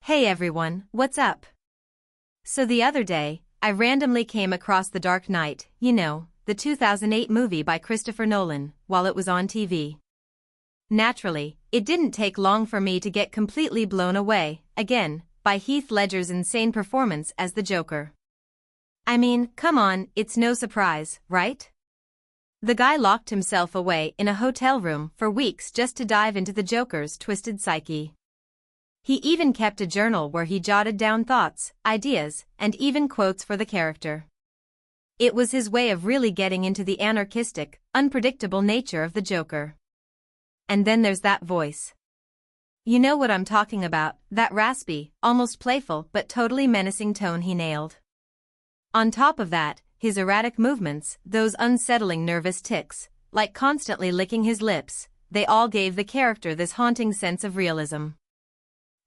Hey everyone, what's up? So the other day, I randomly came across The Dark Knight, the 2008 movie by Christopher Nolan, while it was on TV. Naturally, it didn't take long for me to get completely blown away, again, by Heath Ledger's insane performance as the Joker. I mean, come on, it's no surprise, right? The guy locked himself away in a hotel room for weeks just to dive into the Joker's twisted psyche. He even kept a journal where he jotted down thoughts, ideas, and even quotes for the character. It was his way of really getting into the anarchistic, unpredictable nature of the Joker. And then there's that voice. You know what I'm talking about, that raspy, almost playful but totally menacing tone he nailed. On top of that, his erratic movements, those unsettling nervous tics, like constantly licking his lips, they all gave the character this haunting sense of realism.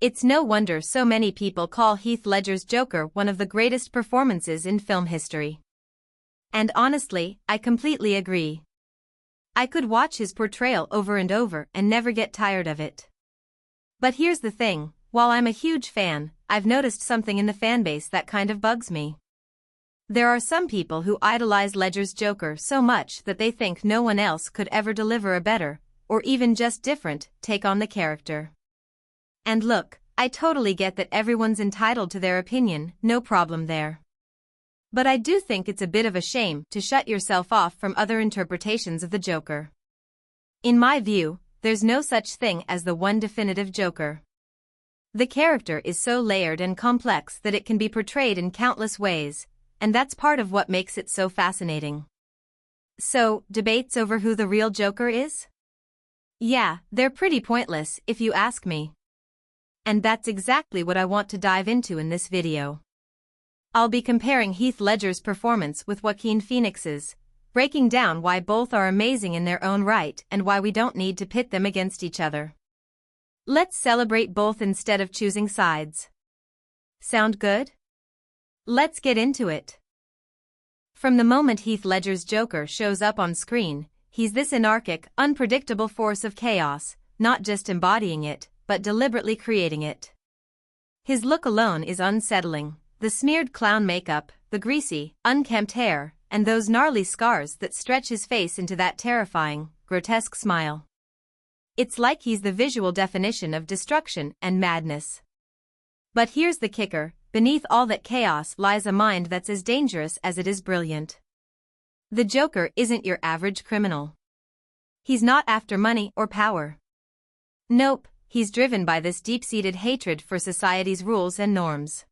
It's no wonder so many people call Heath Ledger's Joker one of the greatest performances in film history. And honestly, I completely agree. I could watch his portrayal over and over and never get tired of it. But here's the thing, while I'm a huge fan, I've noticed something in the fanbase that kind of bugs me. There are some people who idolize Ledger's Joker so much that they think no one else could ever deliver a better, or even just different, take on the character. And look, I totally get that everyone's entitled to their opinion, no problem there. But I do think it's a bit of a shame to shut yourself off from other interpretations of the Joker. In my view, there's no such thing as the one definitive Joker. The character is so layered and complex that it can be portrayed in countless ways, and that's part of what makes it so fascinating. So, debates over who the real Joker is? Yeah, they're pretty pointless, if you ask me. And that's exactly what I want to dive into in this video. I'll be comparing Heath Ledger's performance with Joaquin Phoenix's, breaking down why both are amazing in their own right and why we don't need to pit them against each other. Let's celebrate both instead of choosing sides. Sound good? Let's get into it. From the moment Heath Ledger's Joker shows up on screen, he's this anarchic, unpredictable force of chaos, not just embodying it, but deliberately creating it. His look alone is unsettling, the smeared clown makeup, the greasy, unkempt hair, and those gnarly scars that stretch his face into that terrifying, grotesque smile. It's like he's the visual definition of destruction and madness. But here's the kicker, beneath all that chaos lies a mind that's as dangerous as it is brilliant. The Joker isn't your average criminal. He's not after money or power. Nope. He's driven by this deep-seated hatred for society's rules and norms.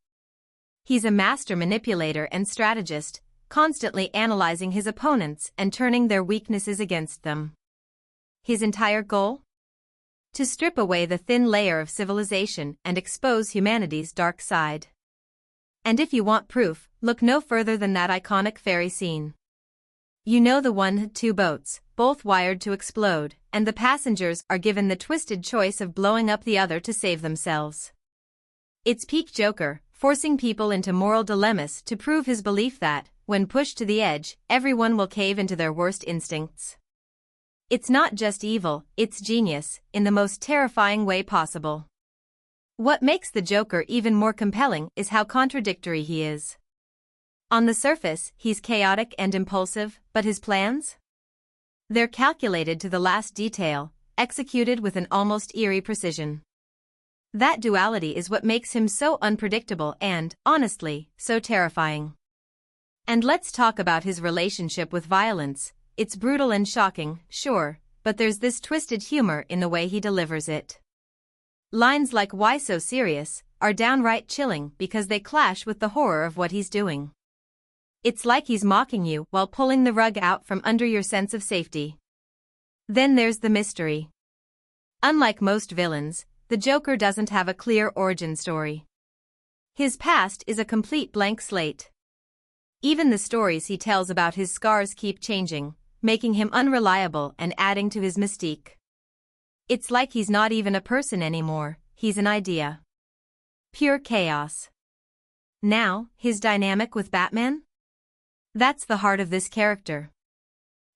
He's a master manipulator and strategist, constantly analyzing his opponents and turning their weaknesses against them. His entire goal? To strip away the thin layer of civilization and expose humanity's dark side. And if you want proof, look no further than that iconic ferry scene. You know, the one had two boats, both wired to explode, and the passengers are given the twisted choice of blowing up the other to save themselves. It's peak Joker, forcing people into moral dilemmas to prove his belief that, when pushed to the edge, everyone will cave into their worst instincts. It's not just evil, it's genius, in the most terrifying way possible. What makes the Joker even more compelling is how contradictory he is. On the surface, he's chaotic and impulsive, but his plans? They're calculated to the last detail, executed with an almost eerie precision. That duality is what makes him so unpredictable and, honestly, so terrifying. And let's talk about his relationship with violence. It's brutal and shocking, sure, but there's this twisted humor in the way he delivers it. Lines like "Why so serious?" are downright chilling because they clash with the horror of what he's doing. It's like he's mocking you while pulling the rug out from under your sense of safety. Then there's the mystery. Unlike most villains, the Joker doesn't have a clear origin story. His past is a complete blank slate. Even the stories he tells about his scars keep changing, making him unreliable and adding to his mystique. It's like he's not even a person anymore, he's an idea. Pure chaos. Now, his dynamic with Batman? That's the heart of this character.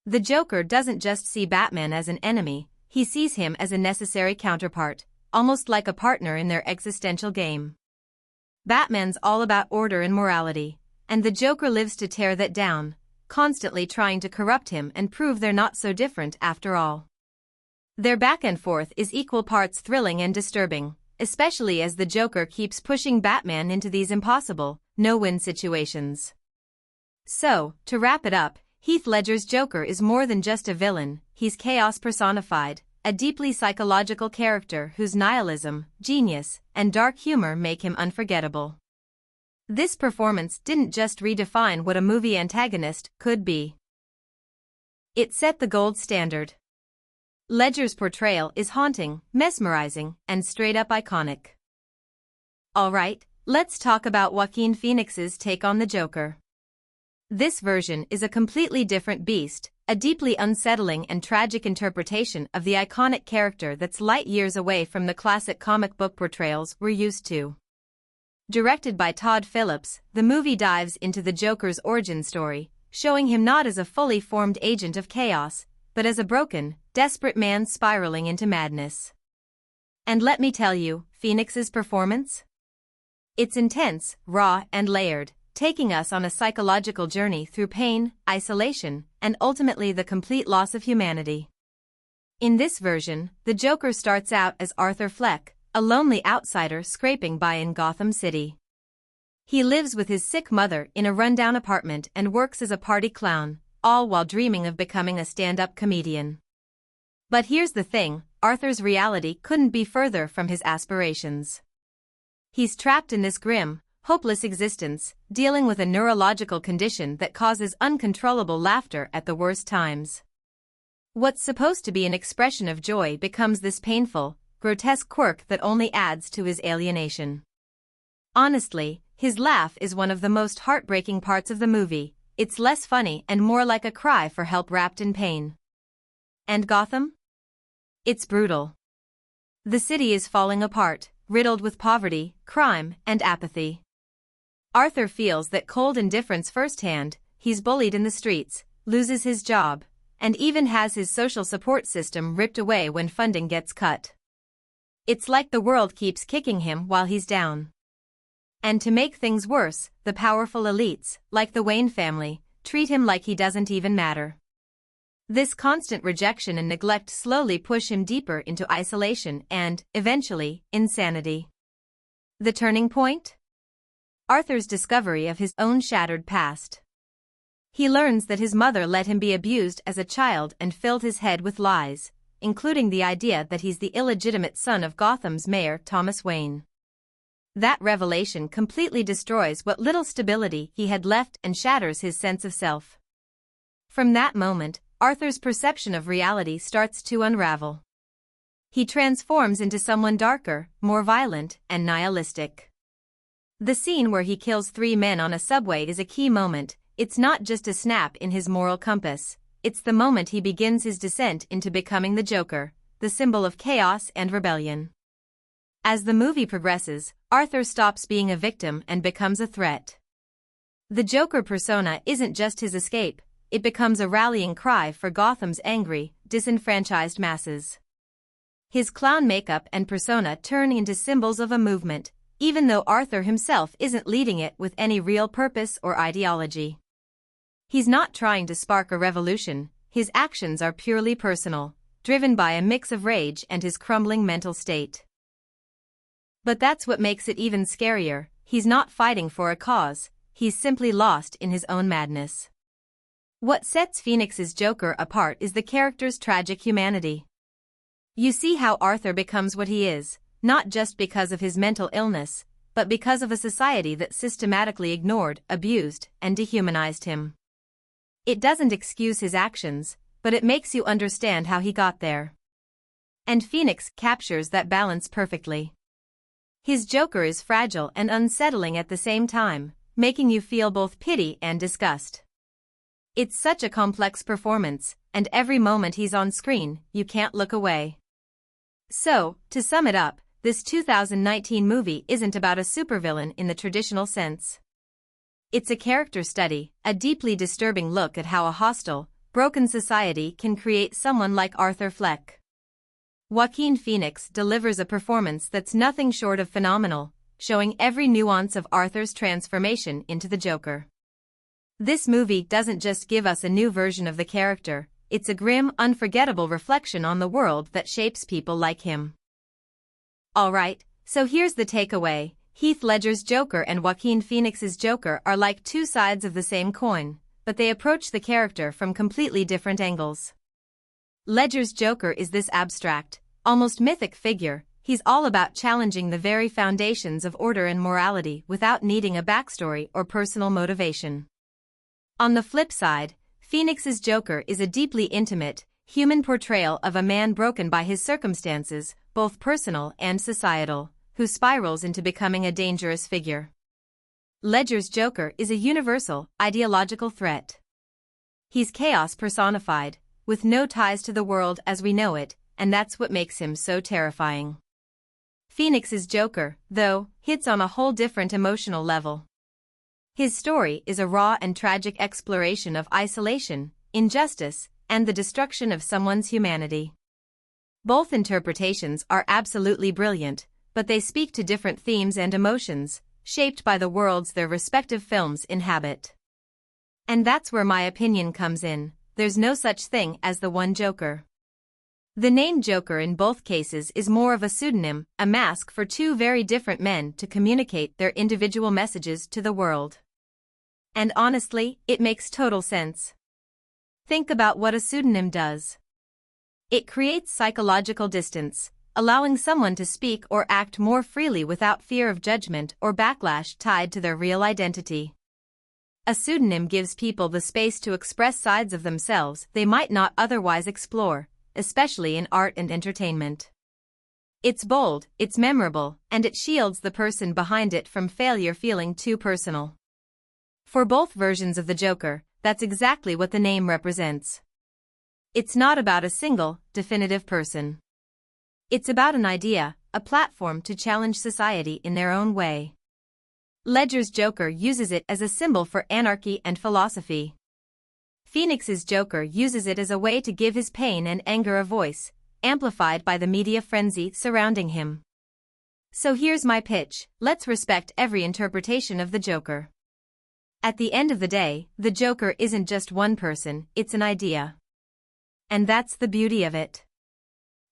The Joker doesn't just see Batman as an enemy, he sees him as a necessary counterpart, almost like a partner in their existential game. Batman's all about order and morality, and the Joker lives to tear that down, constantly trying to corrupt him and prove they're not so different after all. Their back and forth is equal parts thrilling and disturbing, especially as the Joker keeps pushing Batman into these impossible, no-win situations. So, to wrap it up, Heath Ledger's Joker is more than just a villain, he's chaos personified, a deeply psychological character whose nihilism, genius, and dark humor make him unforgettable. This performance didn't just redefine what a movie antagonist could be. It set the gold standard. Ledger's portrayal is haunting, mesmerizing, and straight-up iconic. Alright, let's talk about Joaquin Phoenix's take on the Joker. This version is a completely different beast, a deeply unsettling and tragic interpretation of the iconic character that's light years away from the classic comic book portrayals we're used to. Directed by Todd Phillips, the movie dives into the Joker's origin story, showing him not as a fully formed agent of chaos, but as a broken, desperate man spiraling into madness. And let me tell you, Phoenix's performance? It's intense, raw, and layered, taking us on a psychological journey through pain, isolation, and ultimately the complete loss of humanity. In this version, the Joker starts out as Arthur Fleck, a lonely outsider scraping by in Gotham City. He lives with his sick mother in a rundown apartment and works as a party clown, all while dreaming of becoming a stand-up comedian. But here's the thing, Arthur's reality couldn't be further from his aspirations. He's trapped in this grim, hopeless existence, dealing with a neurological condition that causes uncontrollable laughter at the worst times. What's supposed to be an expression of joy becomes this painful, grotesque quirk that only adds to his alienation. Honestly, his laugh is one of the most heartbreaking parts of the movie. It's less funny and more like a cry for help wrapped in pain. And Gotham? It's brutal. The city is falling apart, riddled with poverty, crime, and apathy. Arthur feels that cold indifference firsthand. He's bullied in the streets, loses his job, and even has his social support system ripped away when funding gets cut. It's like the world keeps kicking him while he's down. And to make things worse, the powerful elites, like the Wayne family, treat him like he doesn't even matter. This constant rejection and neglect slowly push him deeper into isolation and, eventually, insanity. The turning point? Arthur's discovery of his own shattered past. He learns that his mother let him be abused as a child and filled his head with lies, including the idea that he's the illegitimate son of Gotham's mayor Thomas Wayne. That revelation completely destroys what little stability he had left and shatters his sense of self. From that moment, Arthur's perception of reality starts to unravel. He transforms into someone darker, more violent, and nihilistic. The scene where he kills 3 men on a subway is a key moment. It's not just a snap in his moral compass, it's the moment he begins his descent into becoming the Joker, the symbol of chaos and rebellion. As the movie progresses, Arthur stops being a victim and becomes a threat. The Joker persona isn't just his escape, it becomes a rallying cry for Gotham's angry, disenfranchised masses. His clown makeup and persona turn into symbols of a movement, even though Arthur himself isn't leading it with any real purpose or ideology. He's not trying to spark a revolution, his actions are purely personal, driven by a mix of rage and his crumbling mental state. But that's what makes it even scarier, he's not fighting for a cause, he's simply lost in his own madness. What sets Phoenix's Joker apart is the character's tragic humanity. You see how Arthur becomes what he is, not just because of his mental illness, but because of a society that systematically ignored, abused, and dehumanized him. It doesn't excuse his actions, but it makes you understand how he got there. And Phoenix captures that balance perfectly. His Joker is fragile and unsettling at the same time, making you feel both pity and disgust. It's such a complex performance, and every moment he's on screen, you can't look away. So, to sum it up, this 2019 movie isn't about a supervillain in the traditional sense. It's a character study, a deeply disturbing look at how a hostile, broken society can create someone like Arthur Fleck. Joaquin Phoenix delivers a performance that's nothing short of phenomenal, showing every nuance of Arthur's transformation into the Joker. This movie doesn't just give us a new version of the character, it's a grim, unforgettable reflection on the world that shapes people like him. Alright, so here's the takeaway. Heath Ledger's Joker and Joaquin Phoenix's Joker are like two sides of the same coin, but they approach the character from completely different angles. Ledger's Joker is this abstract, almost mythic figure. He's all about challenging the very foundations of order and morality without needing a backstory or personal motivation. On the flip side, Phoenix's Joker is a deeply intimate, human portrayal of a man broken by his circumstances, both personal and societal, who spirals into becoming a dangerous figure. Ledger's Joker is a universal, ideological threat. He's chaos personified, with no ties to the world as we know it, and that's what makes him so terrifying. Phoenix's Joker, though, hits on a whole different emotional level. His story is a raw and tragic exploration of isolation, injustice, and the destruction of someone's humanity. Both interpretations are absolutely brilliant, but they speak to different themes and emotions, shaped by the worlds their respective films inhabit. And that's where my opinion comes in. There's no such thing as the one Joker. The name Joker in both cases is more of a pseudonym, a mask for two very different men to communicate their individual messages to the world. And honestly, it makes total sense. Think about what a pseudonym does. It creates psychological distance, allowing someone to speak or act more freely without fear of judgment or backlash tied to their real identity. A pseudonym gives people the space to express sides of themselves they might not otherwise explore, especially in art and entertainment. It's bold, it's memorable, and it shields the person behind it from failure feeling too personal. For both versions of the Joker, that's exactly what the name represents. It's not about a single, definitive person. It's about an idea, a platform to challenge society in their own way. Ledger's Joker uses it as a symbol for anarchy and philosophy. Phoenix's Joker uses it as a way to give his pain and anger a voice, amplified by the media frenzy surrounding him. So here's my pitch: let's respect every interpretation of the Joker. At the end of the day, the Joker isn't just one person, it's an idea. And that's the beauty of it.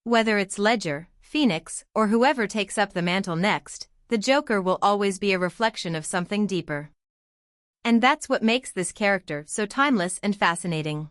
Whether it's Ledger, Phoenix, or whoever takes up the mantle next, the Joker will always be a reflection of something deeper. And that's what makes this character so timeless and fascinating.